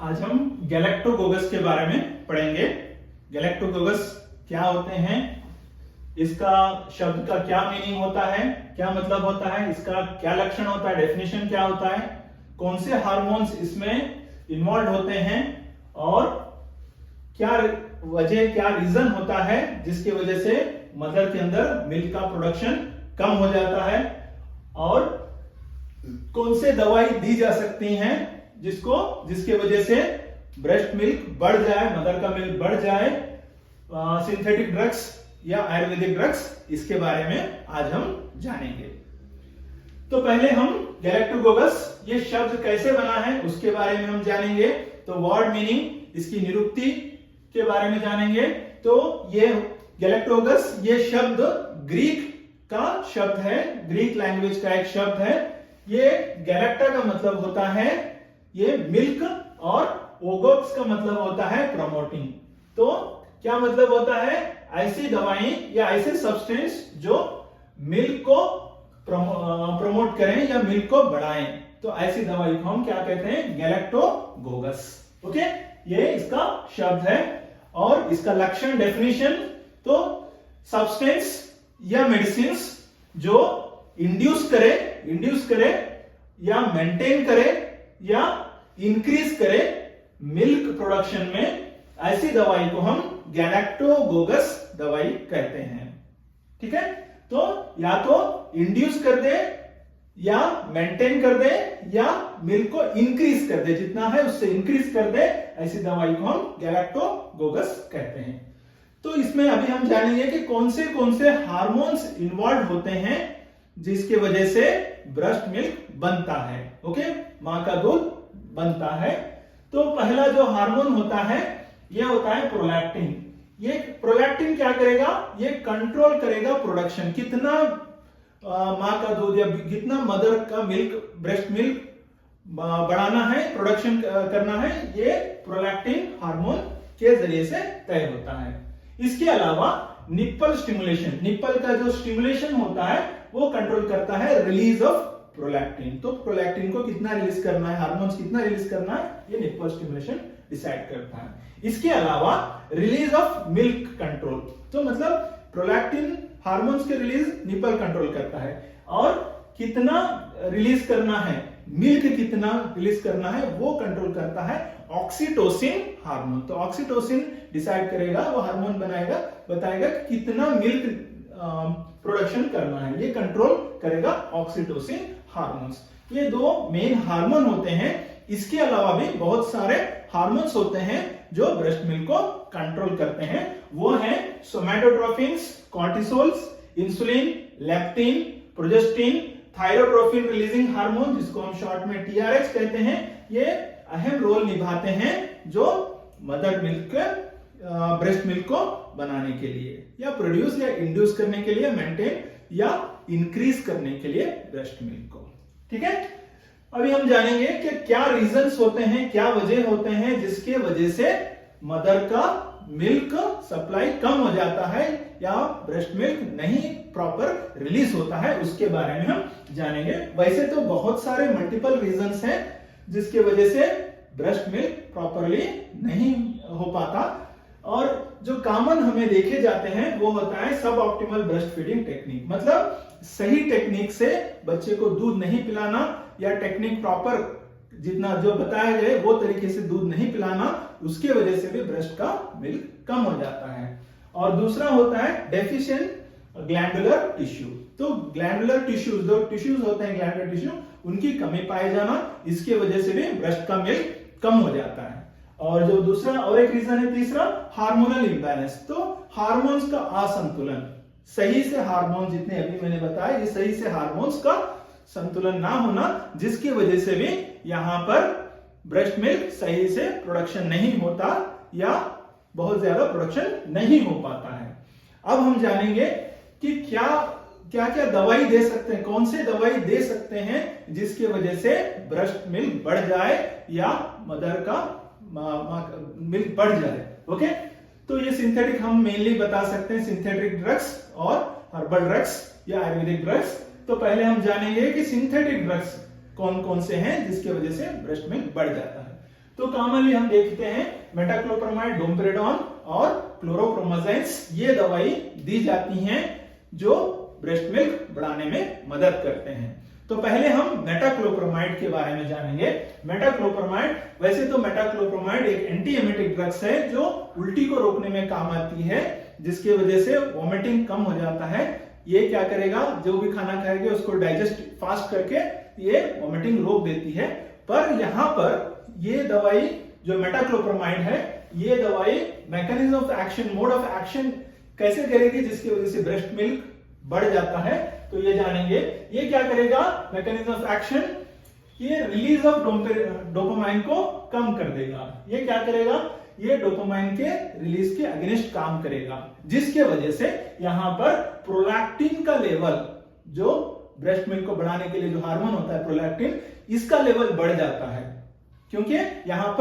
आज हम गैलेक्टोकोकस के बारे में पढ़ेंगे। गैलेक्टोकोकस क्या होते हैं, इसका शब्द का क्या मीनिंग होता है, क्या मतलब होता है, इसका क्या लक्षण होता है, डेफिनेशन क्या होता है, कौन से हार्मोन्स इसमें इन्वॉल्व होते हैं और क्या वजह, क्या रीजन होता है जिसकी वजह से मदर के अंदर मिल्क का प्रोडक्शन कम हो जाता है, और कौन से दवाई दी जा सकती हैं जिसके वजह से ब्रेस्ट मिल्क बढ़ जाए, मदर का मिल्क बढ़ जाए, सिंथेटिक ड्रग्स या आयुर्वेदिक ड्रग्स, इसके बारे में आज हम जानेंगे। तो पहले हम गैलेक्टोकोकस ये शब्द कैसे बना है उसके बारे में हम जानेंगे। तो वर्ड मीनिंग, इसकी निरुक्ति के बारे में जानेंगे। तो ये गैलेक्टोकोकस ये शब्द ग्रीक का शब्द है, ग्रीक लैंग्वेज का एक शब्द है। ये गैलेक्टा का मतलब होता है ये मिल्क, और ओगोक्स का मतलब होता है प्रमोटिंग। तो क्या मतलब होता है, ऐसी दवाएं या ऐसे सब्सटेंस जो मिल्क को प्रमोट करें या मिल्क को बढ़ाएं, तो ऐसी दवाई को हम क्या कहते हैं, गैलेक्टोकोकस। ओके, ये इसका शब्द है। और इसका लक्षण, डेफिनेशन, तो सब्सटेंस या मेडिसिन जो इंड्यूस करे या मेंटेन करे या इंक्रीज करे मिल्क प्रोडक्शन में, ऐसी दवाई को हम गैलेक्टोकोकस दवाई कहते हैं। ठीक है, तो या तो इंड्यूस कर दे या मेंटेन कर दे या मिल्क को इंक्रीज कर दे, जितना है उससे इंक्रीज कर दे, ऐसी दवाई को हम गैलेक्टोकोकस कहते हैं। तो इसमें अभी हम जानेंगे कि कौन से हार्मोन्स इन्वॉल्व होते हैं जिसके वजह से ब्रेस्ट मिल्क बनता है। ओके, मां का दूध बनता है। तो पहला जो हार्मोन होता है यह होता है प्रोलैक्टिन। ये प्रोलैक्टिन क्या करेगा, ये कंट्रोल करेगा प्रोडक्शन, कितना मां का दूध या कितना मदर का मिल्क, ब्रेस्ट मिल्क बढ़ाना है, प्रोडक्शन करना है, ये प्रोलैक्टिन हार्मोन के जरिए से तय होता है। इसके अलावा निप्पल स्टिमुलेशन, निप्पल का जो स्टिमुलेशन होता है वो कंट्रोल करता है रिलीज ऑफ प्रोलैक्टिन। तो प्रोलैक्टिन को कितना रिलीज करना है, हार्मोन्स कितना रिलीज करना है, ये निप्पल स्टिमुलेशन डिसाइड करता है। इसके अलावा रिलीज ऑफ मिल्क कंट्रोल, तो मतलब प्रोलैक्टिन हार्मोन्स के रिलीज निप्पल कंट्रोल करता है, और कितना रिलीज करना है, मिल्क कितना रिलीज करना है, वो कंट्रोल करता है ऑक्सीटोसिन हार्मोन। तो ऑक्सीटोसिन डिसाइड करेगा, वो हार्मोन बनाएगा, बताएगा कि कितना मिल्क प्रोडक्शन करना है, ये कंट्रोल करेगा ऑक्सीटोसिन हार्मोन्स। ये दो मेन हार्मोन होते हैं। इसके अलावा भी बहुत सारे हार्मोन्स होते हैं जो ब्रेस्ट मिल्क को कंट्रोल करते हैं। वो हैं somatotropins, cortisols, insulin, leptin, progestin, thyrotropin releasing hormone, जिसको हम शॉर्ट में टीआरएच कहते हैं। ये अहम रोल निभाते हैं जो मदर मिल्क, ब्रेस्ट मिल्क को बनाने के लिए या प्रोड्यूस या इंड्यूस करने के लिए, मेंटेन या इंक्रीज करने के लिए ब्रेस्ट मिल्क को। ठीक है, अभी हम जानेंगे कि क्या रीजंस होते हैं, क्या वजह होते हैं जिसके वजह से मदर का मिल्क सप्लाई कम हो जाता है या ब्रेस्ट मिल्क नहीं प्रॉपर रिलीज होता है, उसके बारे में हम जानेंगे। वैसे तो बहुत सारे मल्टीपल रीजंस हैं जिसके वजह से ब्रेस्ट मिल्क प्रॉपरली नहीं हो पाता, और जो कॉमन हमें देखे जाते हैं वो होता है सब ऑप्टिमल ब्रेस्ट फीडिंग टेक्निक, मतलब सही टेक्निक से बच्चे को दूध नहीं पिलाना, या टेक्निक प्रॉपर जितना जो बताया गए वो तरीके से दूध नहीं पिलाना, उसके वजह से भी ब्रेस्ट का मिल्क कम हो जाता है। और दूसरा होता है डेफिशिएंट ग्लैंडुलर टिश्यू। तो ग्लैंडुलर टिश्यूज, जो टिश्यूज होते हैं ग्लैंडुलर टिश्यू, उनकी कमी पाए जाना, इसके वजह से भी ब्रेस्ट का मिल्क कम हो जाता है। और जो दूसरा और एक रीजन है तीसरा, हार्मोनल इंबैलेंस। तो हार्मोन्स का असंतुलन, सही से हार्मोन जितने अभी मैंने बताया, ये सही से हार्मोन्स का संतुलन ना होना, जिसकी वजह से भी यहां पर ब्रेस्ट मिल्क सही से प्रोडक्शन नहीं होता या बहुत ज्यादा प्रोडक्शन नहीं हो पाता है। अब हम जानेंगे कि क्या क्या दवाई दे सकते हैं, कौन से दवाई दे सकते हैं जिसकी वजह से ब्रेस्ट मिल्क बढ़ जाए या मदर का मिल्क बढ़ जाए। ओके, तो ये सिंथेटिक हम मेनली बता सकते हैं, सिंथेटिक ड्रग्स और हर्बल ड्रग्स या आयुर्वेदिक ड्रग्स। तो पहले हम जानेंगे कि सिंथेटिक ड्रग्स कौन कौन से हैं जिसकी वजह से ब्रेस्ट मिल्क बढ़ जाता है। तो कॉमनली हम देखते हैं मेटाक्लोप्रामाइड, डोमपेरिडोन और क्लोरोप्रोमाज़ाइन्स ये दवाई दी जाती हैं जो ब्रेस्ट मिल्क बढ़ाने में मदद करते हैं। तो पहले हम मेटाक्लोप्रामाइड के बारे में जानेंगे। मेटाक्लोप्रामाइड, वैसे तो मेटाक्लोप्रामाइड एक एंटी एमेटिक ड्रग्स है जो उल्टी को रोकने में काम आती है, जिसकी वजह से वॉमिटिंग कम हो जाता है। ये क्या करेगा, जो भी खाना खाएंगे उसको डाइजेस्ट फास्ट करके ये वॉमिटिंग रोक देती है। पर यहाँ पर ये दवाई जो मेटाक्लोप्रामाइड है, ये दवाई mechanism of action, mode of action कैसे करेगी जिसकी वजह से ब्रेस्ट मिल्क बढ़ जाता है, तो ये जानेंगे। ये क्या करेगा, मैकेनिज्म ऑफ एक्शन, ये रिलीज ऑफ डोपामाइन को कम कर देगा। ये क्या करेगा, ये डोपामाइन के रिलीज के अगेंस्ट काम करेगा, जिसके वजह से यहां पर प्रोलैक्टिन का लेवल, जो ब्रेस्ट मिल्क को बढ़ाने के लिए जो हार्मोन होता है प्रोलैक्टिन, इसका लेवल बढ़ जाता है। क्योंकि यहां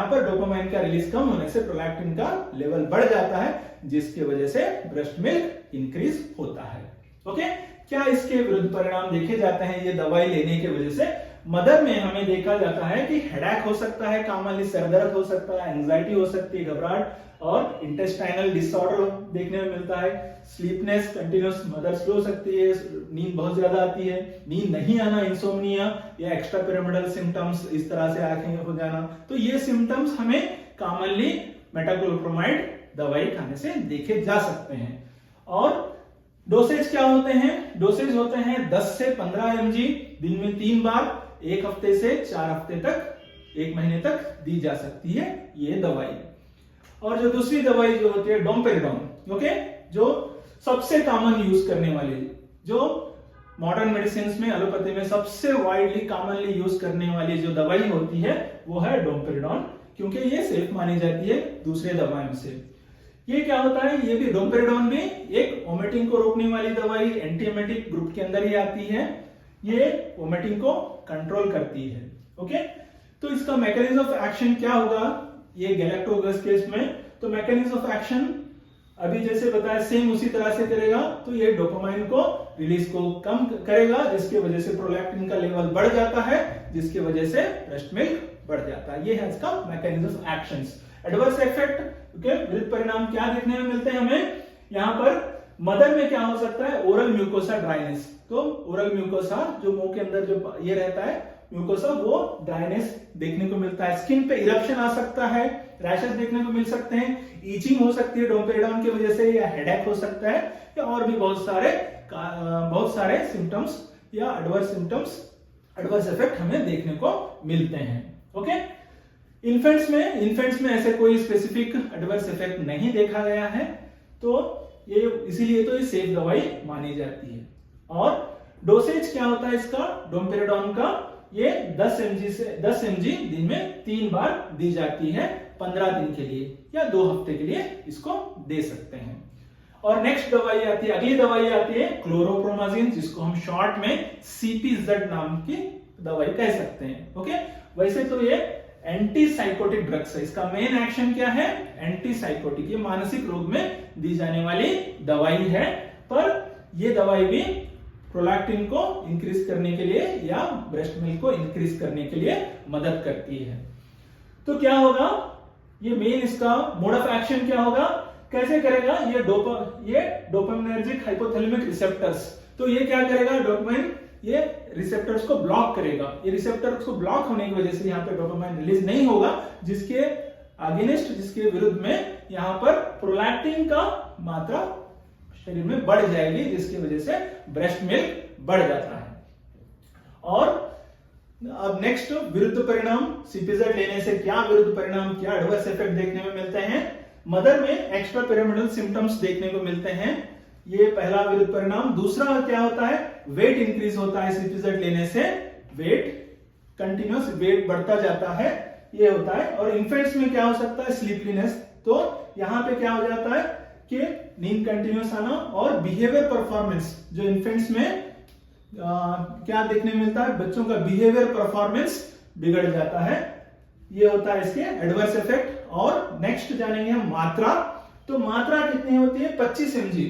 पर डोपामाइन का रिलीज कम होने से प्रोलैक्टिन का लेवल बढ़ जाता है, जिसकी वजह से ब्रेस्ट मिल्क इंक्रीज होता है। ओके, क्या इसके विरुद्ध परिणाम देखे जाते हैं ये दवाई लेने की वजह से? मदर में हमें देखा जाता है कि हेडेक हो सकता है, कॉमनली सरदर्द हो सकता है, एंजाइटी हो सकती है, घबराहट, और इंटेस्टाइनल डिसऑर्डर देखने में मिलता है। स्लीपनेस कंटिन्यूस मदर स्लो हो सकती है, नींद बहुत ज्यादा आती है, नींद नहीं आना, इंसोम्निया या एक्स्ट्रा पिरामिडल सिम्टम्स, इस तरह से आंखें हो जाना। तो ये सिम्टम्स हमें कॉमनली मेटाक्लोप्रामाइड दवाई खाने से देखे जा सकते हैं। और डोसेज क्या होते हैं? डोसेज होते हैं 10 से 15 mg दिन में 3 बार, 1 हफ्ते से 4 हफ्ते तक, 1 महीने तक दी जा सकती है ये दवाई। और जो दूसरी दवाई जो होती है डोमपेरिडोन, ओके, जो सबसे कॉमन यूज करने वाली, जो मॉडर्न मेडिसिन में, एलोपैथी में सबसे वाइडली कॉमनली यूज करने वाली जो दवाई होती है वो है डोमपेरिडोन, क्योंकि ये सेफ मानी जाती है दूसरे दवाइयों से। ये क्या होता है, ये भी डोमपेरिडोन भी एक वोमिटिंग को रोकने वाली दवाई, एंटी एमेटिक ग्रुप के अंदर ही आती है। ये वोमिटिंग को कंट्रोल करती है। ओके, तो इसका मैकेनिज्म ऑफ एक्शन क्या होगा ये गैलेक्टोगस केस में? तो मैकेनिज्म ऑफ एक्शन अभी जैसे बताया सेम उसी तरह से करेगा। तो ये डोपामाइन को रिलीज को कम करेगा, जिसकी वजह से प्रोलैक्टिन का लेवल बढ़ जाता है, जिसकी वजह से ब्रेस्ट मिल्क बढ़ जाता है। ये है इसका mechanism of actions. Adverse effect, विरुद्ध परिणाम क्या देखने में मिलते हैं हमें? यहाँ पर मदर में क्या हो सकता है, ओरल म्यूकोसा ड्राइनेस। तो ओरल म्यूकोसा जो मुंह के अंदर जो ये रहता है म्यूकोसा, वो ड्राइनेस देखने को मिलता है। स्किन पे इरप्शन आ सकता है, रैशेस देखने को मिल सकते हैं, ईचिंग हो सकती है डोमपेरिडोन की वजह से, या हेडेक हो सकता है, या और भी बहुत सारे सिम्टम्स या एडवर्स इफेक्ट हमें देखने को मिलते हैं। ओके, इन्फेंट्स में ऐसे कोई स्पेसिफिक एडवर्स इफेक्ट नहीं देखा गया है, तो ये इसीलिए तो ये सेफ दवाई मानी जाती है। और डोसेज क्या होता है इसका डोमपेरिडोन का? ये 10 mg दिन में 3 बार दी जाती है, 15 दिन के लिए या 2 हफ्ते के लिए इसको दे सकते हैं। और नेक्स्ट दवाई आती है, अगली दवाई आती है क्लोरोप्रोमाज़िन, जिसको हम शॉर्ट में CPZ नाम की दवाई कह सकते हैं। ओके, वैसे तो ये एंटी साइकोटिक ड्रग्स है। इसका मेन एक्शन क्या है? एंटी साइकोटिक, ये मानसिक रोग में दी जाने वाली दवाई है। पर ये दवाई भी प्रोलैक्टिन को इंक्रीज करने के लिए या ब्रेस्ट मिल्क को इंक्रीज करने के लिए मदद करती है। तो क्या होगा, ये मेन इसका मोड ऑफ एक्शन क्या होगा, कैसे करेगा? ये डोपामिनर्जिक हाइपोथैलेमिक रिसेप्टर्स, तो ये क्या करेगा, डोपामाइन ये रिसेप्टर्स को ब्लॉक करेगा। ये रिसेप्टर्स को ब्लॉक होने की वजह से यहाँ पे डोपामाइन रिलीज नहीं होगा, जिसके अगेंस्ट, जिसके विरुद्ध में यहाँ पर प्रोलैक्टिन का मात्रा शरीर में बढ़ जाएगी, जिसकी वजह से ब्रेस्ट मिल्क बढ़ जाता है। और अब नेक्स्ट विरुद्ध परिणाम, CPZ लेने से क्या विरुद्ध परिणाम, क्या एडवर्स इफेक्ट देखने में मिलते हैं? मदर में एक्स्ट्रा पिरामिडल सिम्टम्स देखने को मिलते हैं, ये पहला विरुद्ध परिणाम। दूसरा क्या होता है, वेट इंक्रीज होता है CPZ लेने से, कंटिन्यूस वेट बढ़ता जाता है, ये होता है। और इन्फेंट्स में क्या हो सकता है, स्लीपलीनेस। तो यहाँ पे क्या हो जाता है कि नींद कंटिन्यूस आना, और बिहेवियर परफॉर्मेंस, जो इन्फेंट्स में क्या देखने मिलता है, बच्चों का बिहेवियर परफॉर्मेंस बिगड़ जाता है, ये होता है इसके एडवर्स इफेक्ट। और नेक्स्ट जानेंगे हम मात्रा। तो मात्रा कितनी होती है, 25 mg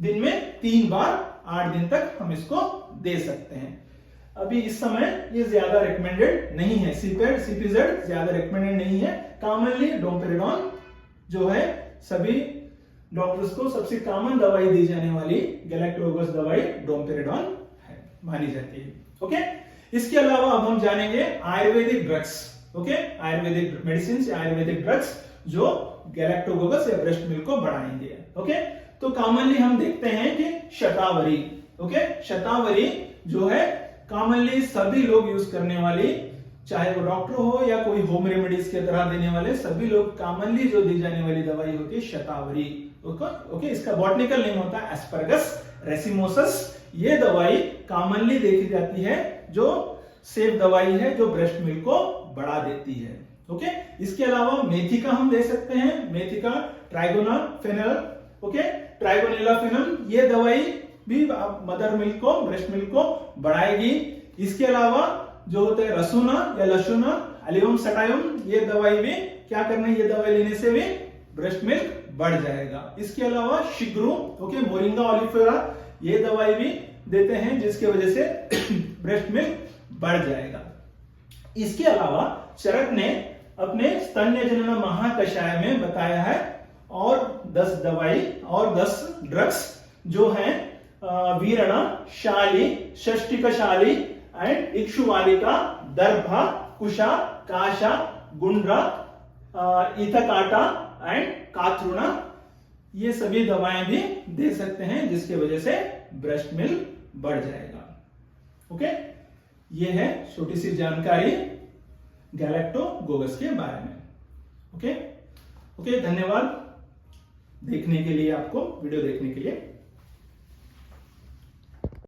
दिन में 3 बार 8 दिन तक हम इसको दे सकते हैं। अभी इस समय ये ज्यादा रिकमेंडेड नहीं है, सीपेड सीपीजेड ज्यादा रिकमेंडेड नहीं है। कॉमनली डोम्पेरिडोन जो है सभी डॉक्टर्स को सबसे कॉमन दवाई दी जाने वाली गैलेक्टोकोकस दवाई डोम्पेरिडोन है, मानी जाती है। ओके, इसके अलावा अब हम जानेंगे Ayurvedic drugs. Okay, Ayurvedic medicine, Ayurvedic drugs जो गैलेक्टोकोकस या ब्रेस्ट मिल्क को बढ़ाएंगे। ओके, तो कॉमनली हम देखते हैं कि शतावरी। ओके, शतावरी जो है कॉमनली सभी लोग यूज करने वाली, चाहे वो डॉक्टर हो या कोई होम रेमेडीज के तरह देने वाले, सभी लोग कॉमनली जो दी जाने वाली दवाई होती है शतावरी। ओके, इसका बॉटनिकल नेम होता है एस्परगस रेसिमोसस। ये दवाई कॉमनली देखी जाती है जो सेफ दवाई है, जो ब्रेस्ट मिल्क को बढ़ा देती है। ओके, इसके अलावा मेथी का हम दे सकते हैं, मेथी का ट्राइगोना फेनल। ओके, ट्राइगोनेला फेनम, ये दवाई भी मदर मिल्क को, ब्रेस्ट मिल्क को बढ़ाएगी। इसके अलावा जो होते हैं रसूना या लशुना, एलियम सटायम, ये दवाई भी क्या करना है, ये दवाई लेने से भी ब्रेस्ट मिल्क बढ़ जाएगा। इसके अलावा शिग्रू, ओके, मोरिंगा ओलिफेरा, ये दवाई भी देते हैं जिसकी वजह से ब्रेस्ट मिल्क बढ़ जाएगा। इसके अलावा चरक ने अपने स्तन्य जनन महाकषाय में बताया है और 10 दवाई और 10 ड्रग्स जो हैं वीरणा, शाली, षष्टिकशाली एंड इक्षुवालिका, दर्भा, कुशा, काशा, गुंड्रा, इथकाटा एंड काथरुणा, ये सभी दवाएं भी दे सकते हैं जिसकी वजह से ब्रेस्ट मिल्क बढ़ जाएगा। ओके, ये है छोटी सी जानकारी गैलेक्टोकोकस के बारे में। ओके, धन्यवाद देखने के लिए, आपको वीडियो देखने के लिए।